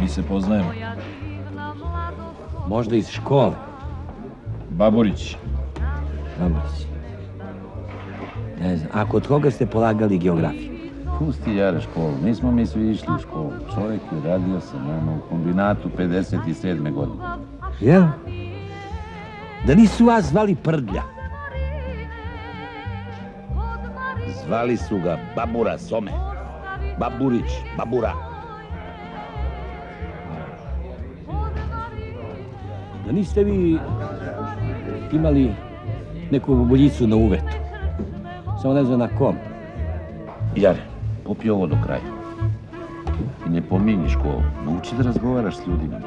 Mi se poznajemo. Možda iz škole. Baburić. Baburić. Ne znam, a kod koga ste polagali geografiju? Pusti Jare školu, nismo mi svi išli u školu. Čovjek je radio sa nama u kombinatu 57. godine. Jel? Da nisu vas zvali Prdlja? Zvali su ga Babura Some. Baburić, Babura. Da niste vi imali neku boljicu na uvetu? Samo ne znam na kom. Jare, popi ovo do kraja. I ne pominji školu. Nauči da razgovaraš s ljudima.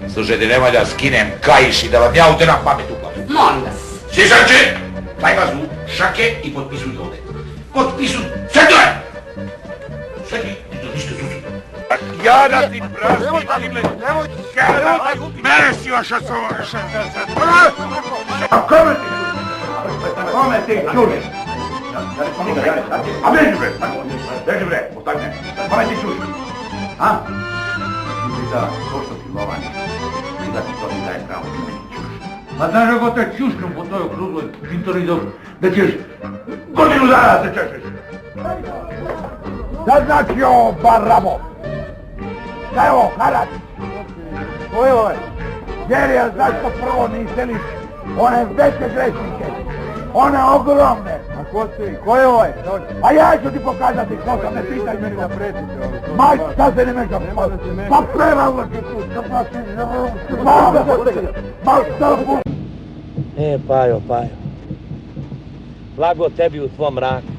Slušajte, nemoj da skinem kaiš i da vam ja uteram pamet u glavu. Molim vas. Sježanče, daj vas u šake i potpisuj ovdje. Potpisuj, sedaj! Sedaj, ništa susu. Ja da ti praštim, nemoj, mene si vaša sovaša. A kome ti čuš? Kome ti čuš? A beži bre, ostane. Kome ti čuš? A? Ti da, to što ti lovan, ti da ti to mi daje pravo, ti meni čuš. Ma znaš ako te čuškom po tvojoj krugloj pintorizom, da ćeš godinu dana se češeš. Šta znači ovo barabo? Šta je ovo, harac? Ko je ovaj? Jerija, zašto prvo ne iseliš one veće grešnike? One ogromne. A ko si? Ko je ovaj? A ja ću ti pokazati ko sam, ne pitaj meni da pretite. Maj, šta se ne mešam? Pa prevalo ću tu, Pajo. Blago tebi u tvom mraku.